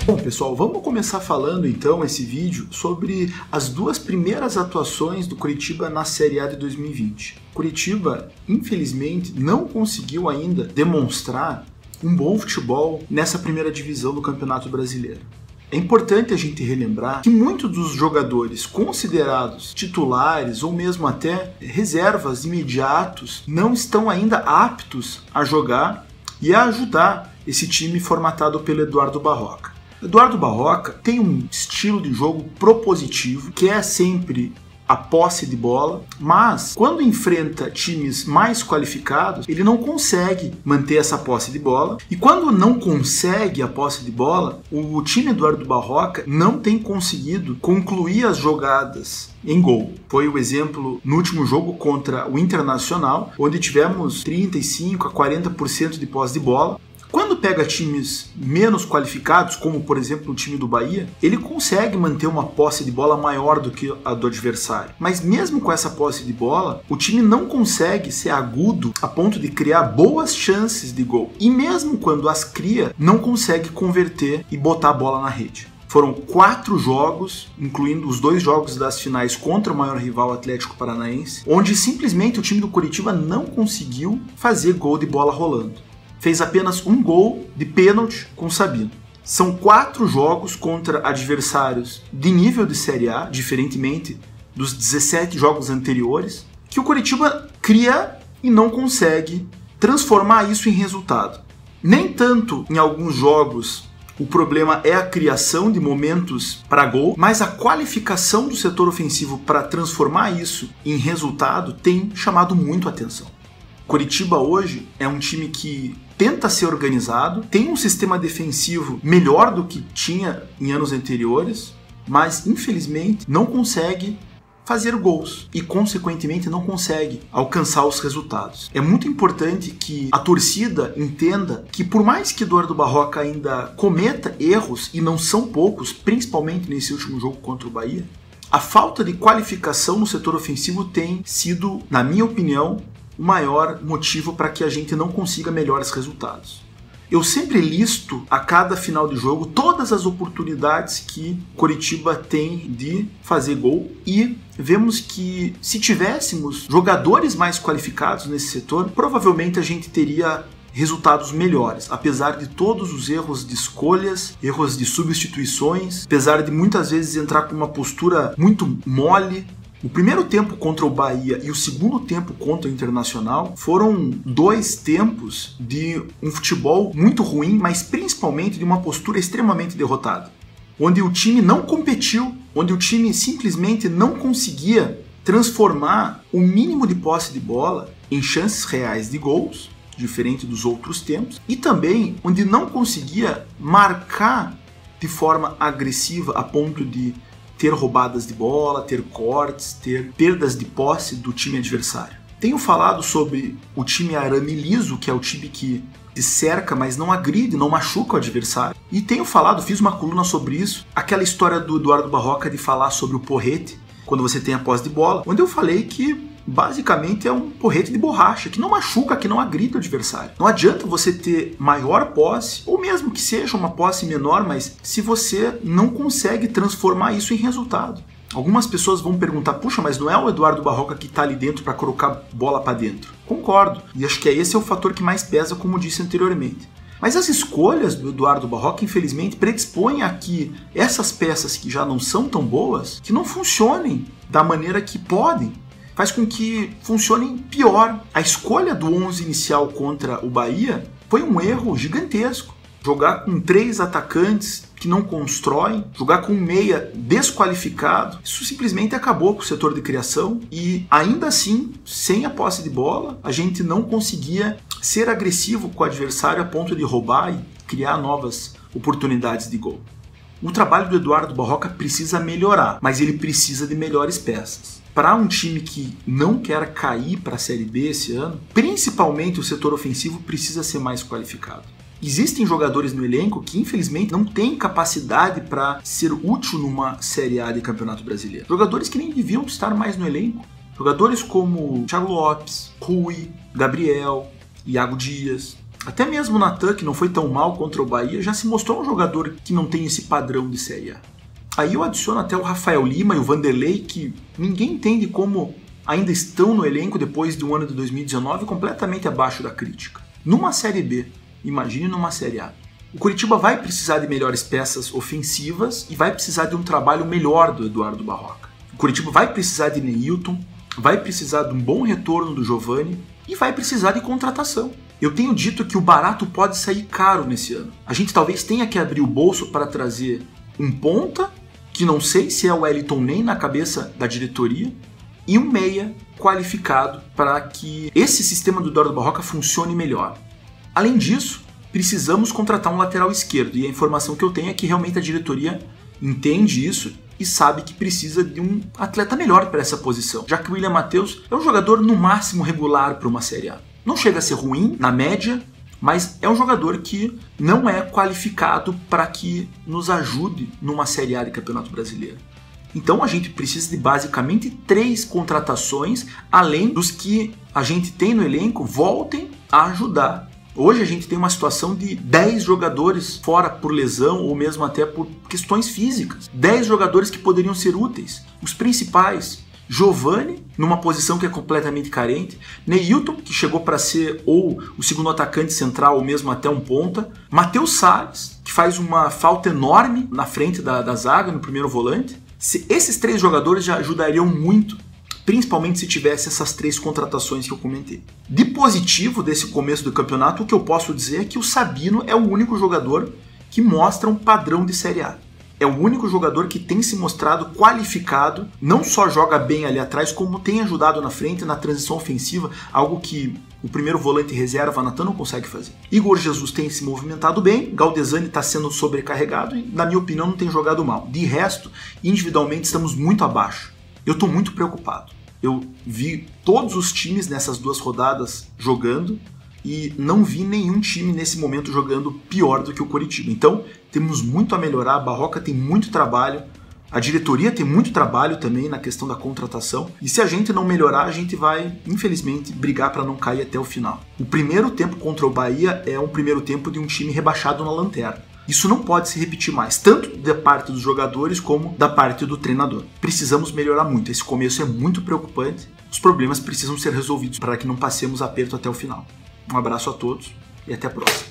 Bom, pessoal, vamos começar falando então esse vídeo sobre as duas primeiras atuações do Coritiba na Série A de 2020. Coritiba, infelizmente, não conseguiu ainda demonstrar um bom futebol nessa primeira divisão do Campeonato Brasileiro. É importante a gente relembrar que muitos dos jogadores considerados titulares ou mesmo até reservas imediatos não estão ainda aptos a jogar e a ajudar esse time formatado pelo Eduardo Barroca. Eduardo Barroca tem um estilo de jogo propositivo, que é sempre a posse de bola, mas quando enfrenta times mais qualificados, ele não consegue manter essa posse de bola, e quando não consegue a posse de bola, o time Eduardo Barroca não tem conseguido concluir as jogadas em gol. Foi o exemplo no último jogo contra o Internacional, onde tivemos 35% a 40% de posse de bola. Quando pega times menos qualificados, como por exemplo o time do Bahia, ele consegue manter uma posse de bola maior do que a do adversário. Mas mesmo com essa posse de bola, o time não consegue ser agudo a ponto de criar boas chances de gol. E mesmo quando as cria, não consegue converter e botar a bola na rede. Foram 4 jogos, incluindo os 2 jogos das finais contra o maior rival Atlético Paranaense, onde simplesmente o time do Coritiba não conseguiu fazer gol de bola rolando. Fez apenas um gol de pênalti com o Sabino. São 4 jogos contra adversários de nível de Série A, diferentemente dos 17 jogos anteriores, que o Coritiba cria e não consegue transformar isso em resultado. Nem tanto em alguns jogos o problema é a criação de momentos para gol, mas a qualificação do setor ofensivo para transformar isso em resultado tem chamado muito a atenção. Coritiba hoje é um time que tenta ser organizado, tem um sistema defensivo melhor do que tinha em anos anteriores, mas infelizmente não consegue fazer gols e consequentemente não consegue alcançar os resultados. É muito importante que a torcida entenda que por mais que Eduardo Barroca ainda cometa erros, e não são poucos, principalmente nesse último jogo contra o Bahia, a falta de qualificação no setor ofensivo tem sido, na minha opinião, o maior motivo para que a gente não consiga melhores resultados. Eu sempre listo a cada final de jogo todas as oportunidades que Coritiba tem de fazer gol e vemos que se tivéssemos jogadores mais qualificados nesse setor, provavelmente a gente teria resultados melhores, apesar de todos os erros de escolhas, erros de substituições, apesar de muitas vezes entrar com uma postura muito mole. O primeiro tempo contra o Bahia e o segundo tempo contra o Internacional foram 2 tempos de um futebol muito ruim, mas principalmente de uma postura extremamente derrotada, onde o time não competiu, onde o time simplesmente não conseguia transformar o mínimo de posse de bola em chances reais de gols, diferente dos outros tempos, e também onde não conseguia marcar de forma agressiva a ponto de ter roubadas de bola, ter cortes, ter perdas de posse do time adversário. Tenho falado sobre o time arame liso, que é o time que se cerca, mas não agride, não machuca o adversário. E tenho falado, fiz uma coluna sobre isso, aquela história do Eduardo Barroca de falar sobre o porrete, quando você tem a posse de bola, onde eu falei que basicamente é um porrete de borracha, que não machuca, que não agride o adversário. Não adianta você ter maior posse, ou mesmo que seja uma posse menor, mas se você não consegue transformar isso em resultado. Algumas pessoas vão perguntar, puxa, mas não é o Eduardo Barroca que está ali dentro para colocar bola para dentro? Concordo, e acho que esse é o fator que mais pesa, como disse anteriormente. Mas as escolhas do Eduardo Barroca, infelizmente, predispõem a que essas peças que já não são tão boas, que não funcionem da maneira que podem, faz com que funcionem pior. A escolha do 11 inicial contra o Bahia foi um erro gigantesco. Jogar com 3 atacantes que não constroem, jogar com um meia desqualificado, isso simplesmente acabou com o setor de criação e ainda assim, sem a posse de bola, a gente não conseguia ser agressivo com o adversário a ponto de roubar e criar novas oportunidades de gol. O trabalho do Eduardo Barroca precisa melhorar, mas ele precisa de melhores peças. Para um time que não quer cair para a Série B esse ano, principalmente o setor ofensivo precisa ser mais qualificado. Existem jogadores no elenco que infelizmente não têm capacidade para ser útil numa Série A de Campeonato Brasileiro. Jogadores que nem deviam estar mais no elenco. Jogadores como Thiago Lopes, Rui, Gabriel, Iago Dias, Até mesmo o Natan, que não foi tão mal contra o Bahia, já se mostrou um jogador que não tem esse padrão de Série A. Aí eu adiciono até o Rafael Lima e o Vanderlei, que ninguém entende como ainda estão no elenco depois de um ano de 2019 completamente abaixo da crítica. Numa Série B, imagine numa Série A. O Coritiba vai precisar de melhores peças ofensivas e vai precisar de um trabalho melhor do Eduardo Barroca. O Coritiba vai precisar de Neilton, vai precisar de um bom retorno do Giovani e vai precisar de contratação. Eu tenho dito que o barato pode sair caro nesse ano. A gente talvez tenha que abrir o bolso para trazer um ponta, que não sei se é o Wellington nem na cabeça da diretoria, e um meia qualificado para que esse sistema do Eduardo Barroca funcione melhor. Além disso, precisamos contratar um lateral esquerdo, e a informação que eu tenho é que realmente a diretoria entende isso e sabe que precisa de um atleta melhor para essa posição, já que o William Matheus é um jogador no máximo regular para uma Série A. Não chega a ser ruim na média, mas é um jogador que não é qualificado para que nos ajude numa Série A de Campeonato Brasileiro. Então a gente precisa de basicamente 3 contratações, além dos que a gente tem no elenco, voltem a ajudar. Hoje a gente tem uma situação de 10 jogadores fora por lesão ou mesmo até por questões físicas. 10 jogadores que poderiam ser úteis. Os principais: Giovani, numa posição que é completamente carente, Neilton, que chegou para ser ou o segundo atacante central ou mesmo até um ponta, Matheus Salles, que faz uma falta enorme na frente da zaga, no primeiro volante. Esses 3 jogadores já ajudariam muito, principalmente se tivesse essas 3 contratações que eu comentei. De positivo desse começo do campeonato, o que eu posso dizer é que o Sabino é o único jogador que mostra um padrão de Série A. É o único jogador que tem se mostrado qualificado, não só joga bem ali atrás, como tem ajudado na frente, na transição ofensiva, algo que o primeiro volante reserva, Natan, não consegue fazer. Igor Jesus tem se movimentado bem, Galdesani está sendo sobrecarregado e, na minha opinião, não tem jogado mal. De resto, individualmente, estamos muito abaixo. Eu estou muito preocupado. Eu vi todos os times nessas 2 rodadas jogando e não vi nenhum time nesse momento jogando pior do que o Coritiba. Então, temos muito a melhorar, a Barroca tem muito trabalho, a diretoria tem muito trabalho também na questão da contratação, e se a gente não melhorar, a gente vai, infelizmente, brigar para não cair até o final. O primeiro tempo contra o Bahia é um primeiro tempo de um time rebaixado na lanterna. Isso não pode se repetir mais, tanto da parte dos jogadores como da parte do treinador. Precisamos melhorar muito, esse começo é muito preocupante, os problemas precisam ser resolvidos para que não passemos aperto até o final. Um abraço a todos e até a próxima.